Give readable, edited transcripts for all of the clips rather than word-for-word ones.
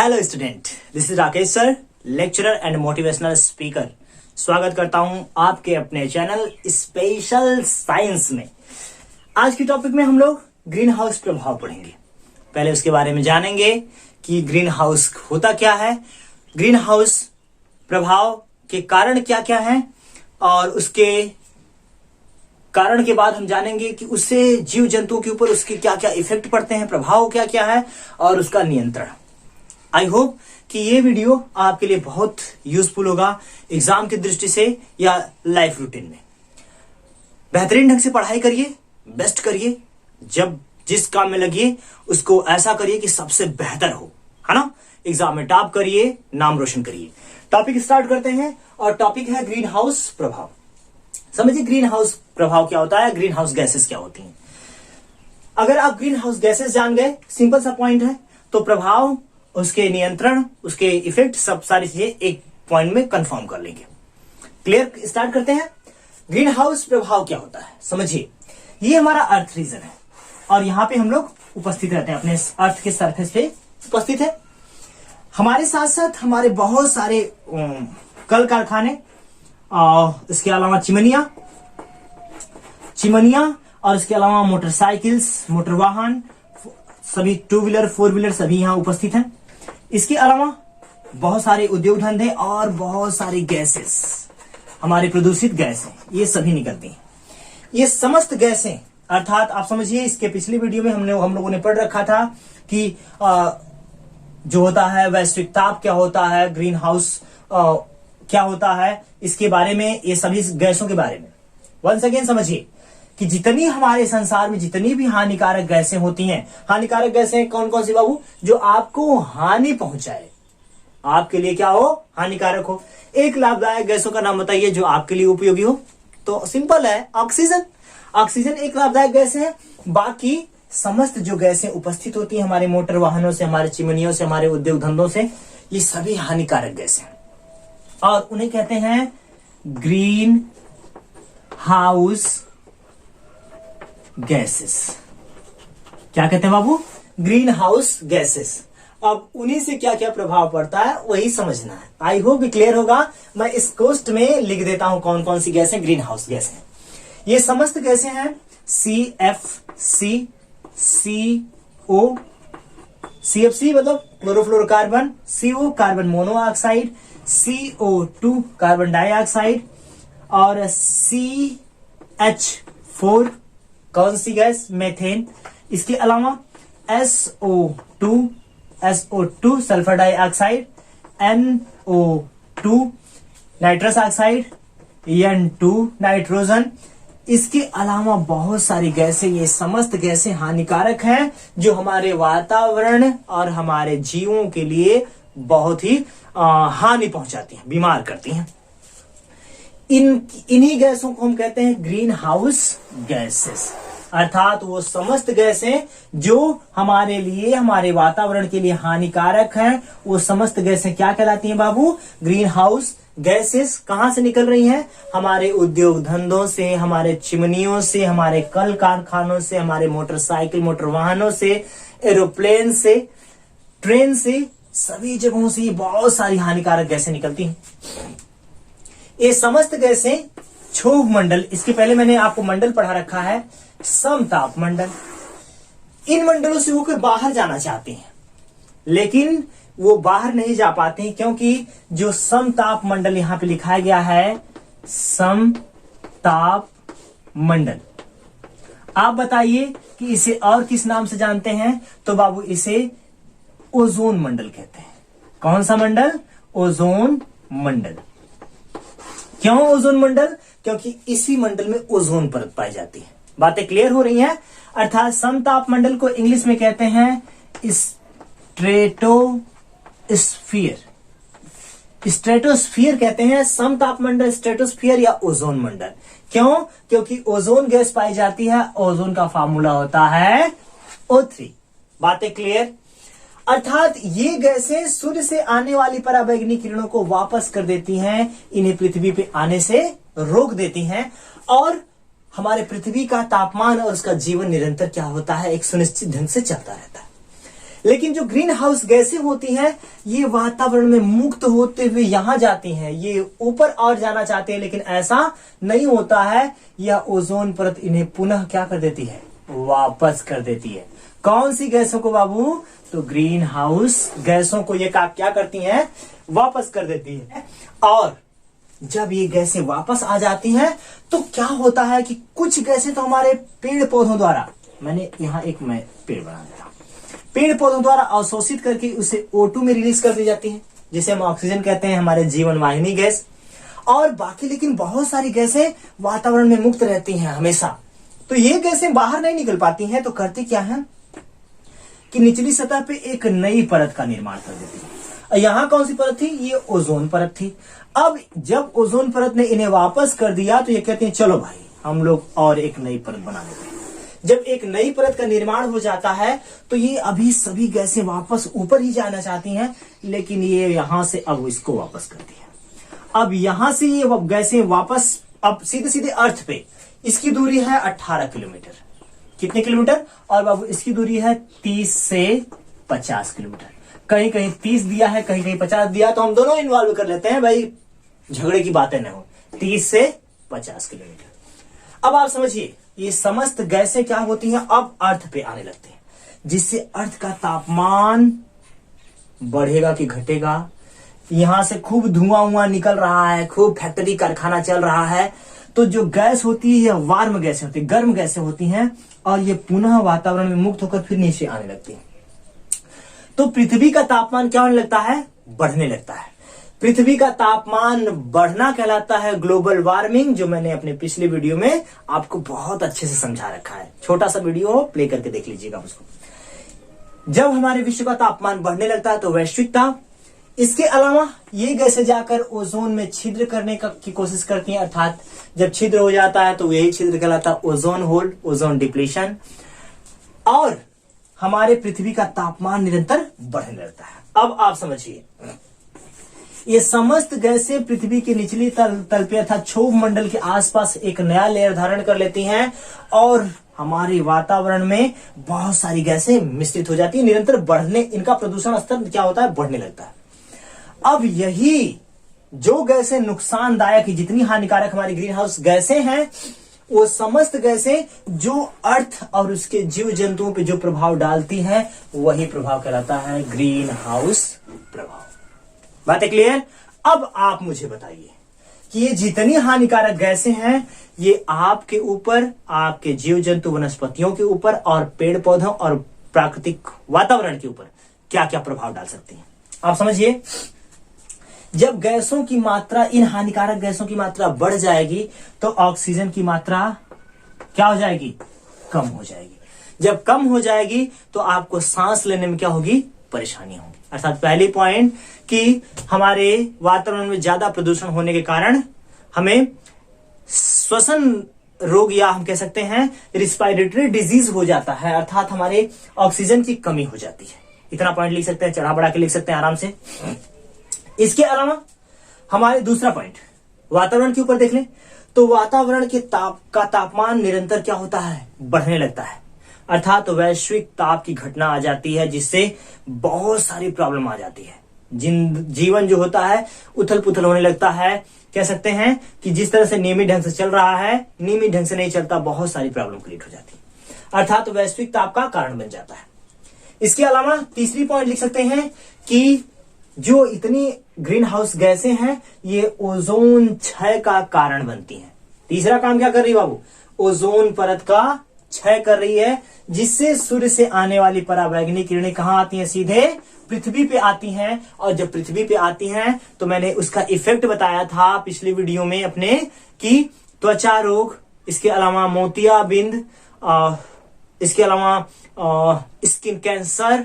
Hello student, this is Rakesh sir, lecturer and motivational speaker. स्वागत करता हूं आपके अपने चैनल स्पेशल साइंस में। आज की टॉपिक में हम लोग ग्रीन हाउस प्रभाव पढ़ेंगे। पहले उसके बारे में जानेंगे कि ग्रीन हाउस होता क्या है, ग्रीन हाउस प्रभाव के कारण क्या क्या है, और उसके कारण के बाद हम जानेंगे कि उससे जीव जंतुओं के ऊपर उसके क्या क्या इफेक्ट पड़ते हैं, प्रभाव क्या क्या है और उसका नियंत्रण। आई होप कि ये वीडियो आपके लिए बहुत यूजफुल होगा एग्जाम की दृष्टि से या लाइफ रूटीन में। बेहतरीन ढंग से पढ़ाई करिए, बेस्ट करिए, जब जिस काम में लगिए उसको ऐसा करिए कि सबसे बेहतर हो, है ना। एग्जाम में टॉप करिए, नाम रोशन करिए। टॉपिक स्टार्ट करते हैं और टॉपिक है ग्रीन हाउस प्रभाव। समझिए ग्रीन हाउस प्रभाव क्या होता है, ग्रीन हाउस गैसेस क्या होती हैं। अगर आप ग्रीन हाउस गैसेस जान गए, सिंपल सा पॉइंट है, तो प्रभाव, उसके नियंत्रण, उसके इफेक्ट, सब सारी चीजें एक पॉइंट में कंफर्म कर लेंगे। क्लियर, स्टार्ट करते हैं। ग्रीन हाउस प्रभाव क्या होता है, समझिए। ये हमारा अर्थ रीजन है और यहां पे हम लोग उपस्थित रहते हैं, अपने अर्थ के सरफेस पे उपस्थित है। हमारे साथ साथ हमारे बहुत सारे कल कारखाने, इसके अलावा चिमनिया और इसके अलावा मोटरसाइकिल्स, मोटर वाहन, सभी टू व्हीलर, फोर व्हीलर सभी यहां उपस्थित हैं। इसके अलावा बहुत सारे उद्योग धंधे और बहुत सारी गैसेस, हमारे प्रदूषित गैसें, ये सभी निकलती हैं। ये समस्त गैसें, अर्थात आप समझिए, इसके पिछली वीडियो में हम लोगों ने पढ़ रखा था कि जो होता है वैश्विक ताप क्या होता है, ग्रीन हाउस क्या होता है, इसके बारे में, ये सभी गैसों के बारे में वंस अगेन समझिए कि जितनी हमारे संसार में जितनी भी हानिकारक गैसें होती हैं, हानिकारक गैसें कौन कौन सी बाबू, जो आपको हानि पहुंचाए, आपके लिए क्या हो, हानिकारक हो। एक लाभदायक गैसों का नाम बताइए जो आपके लिए उपयोगी हो। तो सिंपल है, ऑक्सीजन। ऑक्सीजन एक लाभदायक गैस है। बाकी समस्त जो गैसें उपस्थित होती हैं हमारे मोटर वाहनों से, हमारे चिमनियों से, हमारे उद्योग धंधों से, ये सभी हानिकारक गैसें और उन्हें कहते हैं ग्रीन हाउस गैसेस। क्या कहते हैं बाबू, ग्रीन हाउस गैसेस। अब उन्हीं से क्या क्या प्रभाव पड़ता है वही समझना है। आई होप क्लियर होगा। मैं इस कोष्ट में लिख देता हूं कौन कौन सी गैसें ग्रीन हाउस गैसें। ये समस्त गैसें हैं CFC, CO, CFC मतलब chlorofluorocarbon, CO carbon monoxide, CO2 carbon dioxide और CH4 कौन सी गैस, मेथेन। इसके अलावा SO2 sulphur dioxide, NO2 nitrous oxide, N2 nitrogen. इसके अलावा बहुत सारी गैसें, ये समस्त गैसें हानिकारक हैं जो हमारे वातावरण और हमारे जीवों के लिए बहुत ही हानि पहुंचाती हैं, बीमार करती हैं। इन्हीं गैसों को हम कहते हैं ग्रीन हाउस गैसेस, अर्थात वो समस्त गैसें जो हमारे लिए, हमारे वातावरण के लिए हानिकारक हैं, वो समस्त गैसें क्या कहलाती हैं बाबू, ग्रीन हाउस गैसेस। कहां से निकल रही हैं, हमारे उद्योग धंधों से, हमारे चिमनियों से, हमारे कल कारखानों से, हमारे मोटरसाइकिल, मोटर वाहनों से, एरोप्लेन से, ट्रेन से, सभी जगहों से बहुत सारी हानिकारक गैसें निकलती हैं। ये समस्त गैसें क्षोभ मंडल, इसके पहले मैंने आपको मंडल पढ़ा रखा है, समताप मंडल, इन मंडलों से होकर बाहर जाना चाहते हैं लेकिन वो बाहर नहीं जा पाते हैं, क्योंकि जो समताप मंडल यहां पे लिखा गया है, समताप मंडल, आप बताइए कि इसे और किस नाम से जानते हैं। तो बाबू इसे ओजोन मंडल कहते हैं। कौन सा मंडल, ओजोन मंडल। क्यों ओजोन मंडल, क्योंकि इसी मंडल में ओजोन परत पाई जाती है। बातें क्लियर हो रही हैं। अर्थात समताप मंडल को इंग्लिश में कहते हैं स्ट्रेटोस्फीयर कहते हैं, समताप मंडल, स्ट्रेटोस्फीयर या ओजोन मंडल। क्यों, क्योंकि ओजोन गैस पाई जाती है, ओजोन का फार्मूला होता है O3। बातें क्लियर। अर्थात ये गैसें सूर्य से आने वाली पराबैंगनी किरणों को वापस कर देती हैं, इन्हें पृथ्वी पे आने से रोक देती हैं और हमारे पृथ्वी का तापमान और उसका जीवन निरंतर क्या होता है, एक सुनिश्चित ढंग से चलता रहता है। लेकिन जो ग्रीन हाउस गैसें होती हैं ये वातावरण में मुक्त होते हुए यहां जाती हैं, ये ऊपर और जाना चाहते हैं लेकिन ऐसा नहीं होता है। यह ओजोन परत इन्हें पुनः क्या कर देती है, वापस कर देती है। कौन सी गैसों को बाबू, तो ग्रीन हाउस गैसों को ये क्या करती हैं, वापस कर देती है। और जब ये गैसें वापस आ जाती हैं तो क्या होता है कि कुछ गैसें तो हमारे पेड़ पौधों द्वारा, मैंने यहां एक मैं पेड़ बना देता हूं, पेड़ पौधों द्वारा अवशोषित करके उसे O2 में रिलीज कर दी जाती है, जिसे हम ऑक्सीजन कहते हैं, हमारे जीवन वाहिनी गैस। और बाकी लेकिन बहुत सारी गैसें वातावरण में मुक्त रहती हैं हमेशा। तो ये गैसें बाहर नहीं निकल पाती हैं, तो करती क्या है कि निचली सतह पे एक नई परत का निर्माण कर देती है। यहां कौन सी परत थी, ये ओजोन परत थी। अब जब ओजोन परत ने इन्हें वापस कर दिया तो ये कहते हैं चलो भाई हम लोग और एक नई परत बना लेते हैं। जब एक नई परत का निर्माण हो जाता है तो ये अभी सभी गैसें वापस ऊपर ही जाना चाहती हैं, लेकिन ये यहां से अब इसको वापस करती है। अब यहां से ये गैसें वापस अब सीधे सीधे अर्थ पे, इसकी दूरी है 18 किलोमीटर। कितने किलोमीटर, और बाबू इसकी दूरी है 30 से 50 किलोमीटर। कहीं कहीं 30 दिया है, कहीं कहीं 50 दिया, तो हम दोनों इन्वॉल्व कर लेते हैं भाई, झगड़े की बातें न हो। 30 से 50 किलोमीटर। अब आप समझिए ये समस्त गैसें क्या होती हैं, अब अर्थ पे आने लगते हैं, जिससे अर्थ का तापमान बढ़ेगा कि घटेगा। यहां से खूब धुआं निकल रहा है, खूब फैक्ट्री कारखाना चल रहा है, तो जो गैस होती है यह वार्म गैसें होती है, गर्म गैसें होती हैं, और ये पुनः वातावरण में मुक्त होकर फिर नीचे आने लगती है। तो पृथ्वी का तापमान क्या होने लगता है, बढ़ने लगता है। पृथ्वी का तापमान बढ़ना कहलाता है ग्लोबल वार्मिंग, जो मैंने अपने पिछले वीडियो में आपको बहुत अच्छे से समझा रखा है। छोटा सा वीडियो हो, प्ले करके देख लीजिएगा उसको। जब हमारे विश्व का तापमान बढ़ने लगता है तो वैश्विक ताप, इसके अलावा ये गैसें जाकर ओजोन में छिद्र करने की कोशिश करती हैं, अर्थात जब छिद्र हो जाता है तो यही छिद्र कहलाता है ओजोन होल, ओजोन डिप्लीशन, और हमारे पृथ्वी का तापमान निरंतर बढ़ने लगता है। अब आप समझिए ये समस्त गैसें पृथ्वी की निचली तल पे अर्थात क्षोभ मंडल के आसपास एक नया लेयर धारण कर लेती हैं, और हमारे वातावरण में बहुत सारी गैसें मिश्रित हो जाती है, निरंतर बढ़ने, इनका प्रदूषण स्तर क्या होता है, बढ़ने लगता है। अब यही जो गैसें नुकसानदायक, जितनी हानिकारक हमारी ग्रीन हाउस गैसें हैं, वो समस्त गैसें जो अर्थ और उसके जीव जंतुओं पे जो प्रभाव डालती हैं, वही प्रभाव कहलाता है ग्रीन हाउस प्रभाव। बात है क्लियर? अब आप मुझे बताइए कि ये जितनी हानिकारक गैसें हैं ये आपके ऊपर, आपके जीव जंतु वनस्पतियों के ऊपर, और पेड़ पौधों और प्राकृतिक वातावरण के ऊपर क्या क्या प्रभाव डाल सकती हैं। आप समझिए, जब गैसों की मात्रा, इन हानिकारक गैसों की मात्रा बढ़ जाएगी तो ऑक्सीजन की मात्रा क्या हो जाएगी, कम हो जाएगी। जब कम हो जाएगी तो आपको सांस लेने में क्या होगी, परेशानी होगी। अर्थात पहली पॉइंट कि हमारे वातावरण में ज्यादा प्रदूषण होने के कारण हमें श्वसन रोग, या हम कह सकते हैं रिस्पायरेटरी डिजीज हो जाता है, अर्थात हमारे ऑक्सीजन की कमी हो जाती है। इतना पॉइंट लिख सकते हैं, चढ़ा बढ़ा के लिख सकते हैं आराम से। इसके अलावा हमारे दूसरा पॉइंट वातावरण के ऊपर देख लें तो वातावरण के तापमान निरंतर क्या होता है, बढ़ने लगता है, अर्थात वैश्विक ताप की घटना आ जाती है, जिससे बहुत सारी प्रॉब्लम आ जाती है। जीवन जो होता है उथल पुथल होने लगता है। कह सकते हैं कि जिस तरह से नियमित ढंग से चल रहा है, नियमित ढंग से नहीं चलता, बहुत सारी प्रॉब्लम क्रिएट हो जाती है, अर्थात वैश्विक ताप का कारण बन जाता है। इसके अलावा तीसरी पॉइंट लिख सकते हैं कि जो इतनी ग्रीन हाउस गैसें हैं ये ओजोन क्षय का कारण बनती हैं। तीसरा काम क्या कर रही है बाबू, ओजोन परत का क्षय कर रही है, जिससे सूर्य से आने वाली पराबैंगनी किरणें कहां आती हैं, सीधे पृथ्वी पे आती हैं। और जब पृथ्वी पे आती हैं तो मैंने उसका इफेक्ट बताया था पिछले वीडियो में अपने, कि त्वचा रोग, इसके अलावा मोतियाबिंद, इसके अलावा स्किन कैंसर,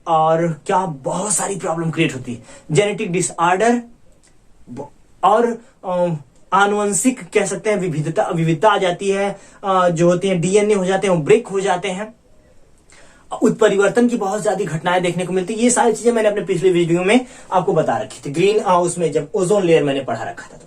और क्या बहुत सारी प्रॉब्लम क्रिएट होती है, जेनेटिक डिसऑर्डर, और आनुवंशिक कह सकते हैं विविधता आ जाती है, जो होती है डीएनए हो जाते हैं, वो ब्रेक हो जाते हैं, उत्परिवर्तन की बहुत ज्यादा घटनाएं देखने को मिलती है। ये सारी चीजें मैंने अपने पिछले वीडियो में आपको बता रखी थी, ग्रीन हाउस में जब ओजोन लेयर मैंने पढ़ा रखा था।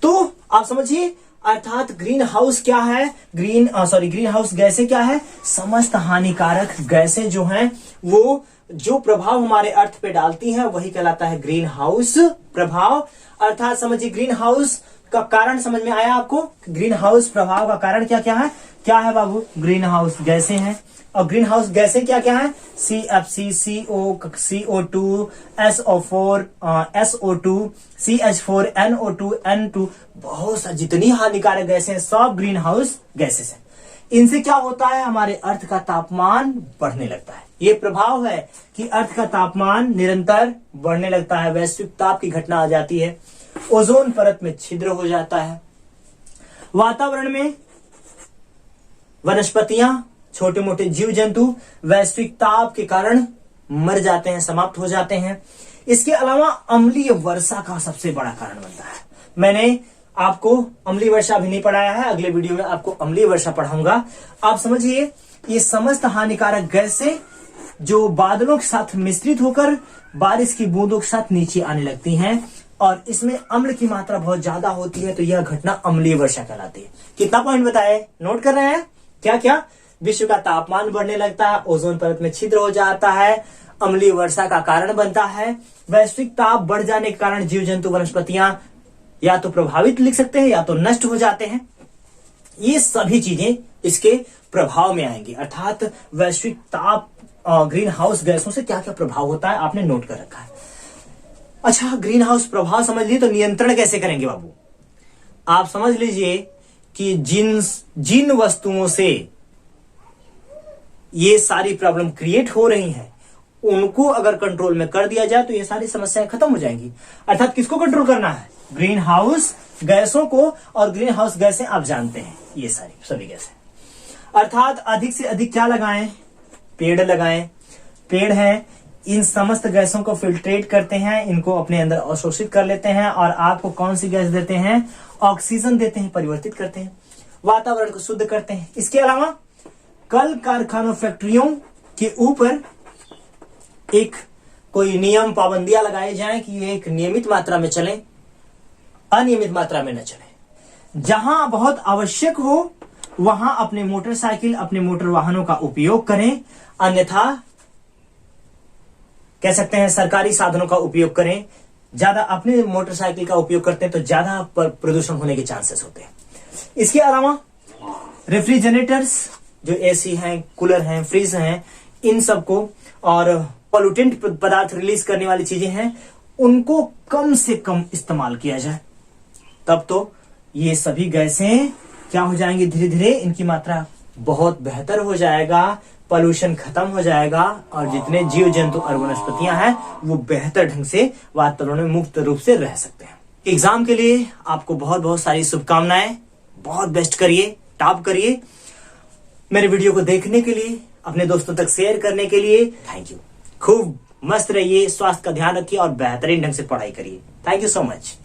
तो आप समझिए, अर्थात ग्रीन हाउस क्या है, ग्रीन हाउस गैसें क्या है, समस्त हानिकारक गैसें जो हैं वो जो प्रभाव हमारे अर्थ पे डालती हैं वही कहलाता है ग्रीन हाउस प्रभाव। अर्थात समझिए ग्रीन हाउस का कारण समझ में आया आपको। ग्रीन हाउस प्रभाव का कारण क्या क्या है? क्या है बाबू? ग्रीन हाउस गैसें हैं। और ग्रीन हाउस गैसें क्या क्या है? CFC, CO2, SO4, SO2, CH4, NO2, N2, बहुत सा जितनी हानिकारक गैसें सब ग्रीन हाउस गैसेस हैं। इनसे क्या होता है? हमारे अर्थ का तापमान बढ़ने लगता है। ये प्रभाव है कि अर्थ का तापमान निरंतर बढ़ने लगता है, वैश्विक ताप की घटना आ जाती है, ओजोन परत में छिद्र हो जाता है, वातावरण में वनस्पतियां, छोटे मोटे जीव जंतु वैश्विक ताप के कारण मर जाते हैं, समाप्त हो जाते हैं। इसके अलावा अम्लीय वर्षा का सबसे बड़ा कारण बनता है। मैंने आपको अम्लीय वर्षा अभी नहीं पढ़ाया है, अगले वीडियो में आपको अम्लीय वर्षा पढ़ाऊंगा। आप समझिए ये समस्त हानिकारक गैसें जो बादलों के साथ मिश्रित होकर बारिश की बूंदों के साथ नीचे आने लगती हैं और इसमें अम्ल की मात्रा बहुत ज्यादा होती है, तो यह घटना अम्लीय वर्षा कहलाती है। कितना पॉइंट बताए? नोट कर रहे हैं? क्या क्या? विश्व का तापमान बढ़ने लगता है, ओजोन परत में छिद्र हो जाता है, अम्लीय वर्षा का कारण बनता है, वैश्विक ताप बढ़ जाने के कारण जीव जंतु वनस्पतियां या तो प्रभावित लिख सकते हैं या तो नष्ट हो जाते हैं। ये सभी चीजें इसके प्रभाव में आएंगी। अर्थात वैश्विक ताप ग्रीन हाउस गैसों से क्या क्या प्रभाव होता है आपने नोट कर रखा है। अच्छा, ग्रीन हाउस प्रभाव समझ लिए, तो नियंत्रण कैसे करेंगे बाबू? आप समझ लीजिए कि जिन वस्तुओं से ये सारी प्रॉब्लम क्रिएट हो रही हैं उनको अगर कंट्रोल में कर दिया जाए तो ये सारी समस्याएं खत्म हो जाएंगी। अर्थात किसको कंट्रोल करना है? ग्रीन हाउस गैसों को। और ग्रीन हाउस गैसें आप जानते हैं, ये सारी सभी गैसें। अर्थात अधिक से अधिक क्या लगाएं? पेड़ लगाएं। पेड़ हैं, इन समस्त गैसों को फिल्ट्रेट करते हैं, इनको अपने अंदर अवशोषित कर लेते हैं और आपको कौन सी गैस देते हैं? ऑक्सीजन देते हैं, परिवर्तित करते हैं, वातावरण को शुद्ध करते हैं। इसके अलावा कल कारखानों, फैक्ट्रियों के ऊपर एक कोई नियम, पाबंदियां लगाए जाएं कि ये एक नियमित मात्रा में चलें, अनियमित मात्रा में न चलें। जहां बहुत आवश्यक हो वहां अपने मोटरसाइकिल, अपने मोटर वाहनों का उपयोग करें, अन्यथा कह सकते हैं सरकारी साधनों का उपयोग करें। ज्यादा अपने मोटरसाइकिल का उपयोग करते हैं तो ज्यादा प्रदूषण होने के चांसेस होते हैं। इसके अलावा रेफ्रिजरेटर्स, जो एसी हैं, कूलर हैं, फ्रिज हैं, इन सबको और पॉल्यूटेंट पदार्थ रिलीज करने वाली चीजें हैं, उनको कम से कम इस्तेमाल किया जाए। तब तो ये सभी गैसें क्या हो जाएंगी? धीरे धीरे इनकी मात्रा बहुत बेहतर हो जाएगा, पॉल्यूशन खत्म हो जाएगा और जितने जीव जंतु और वनस्पतियां हैं वो बेहतर ढंग से वातावरण में मुक्त रूप से रह सकते हैं। एग्जाम के लिए आपको बहुत बहुत सारी शुभकामनाएं। बहुत बेस्ट करिए, टॉप करिए। मेरे वीडियो को देखने के लिए, अपने दोस्तों तक शेयर करने के लिए थैंक यू। खूब मस्त रहिए, स्वास्थ्य का ध्यान रखिए और बेहतरीन ढंग से पढ़ाई करिए। Thank you so much.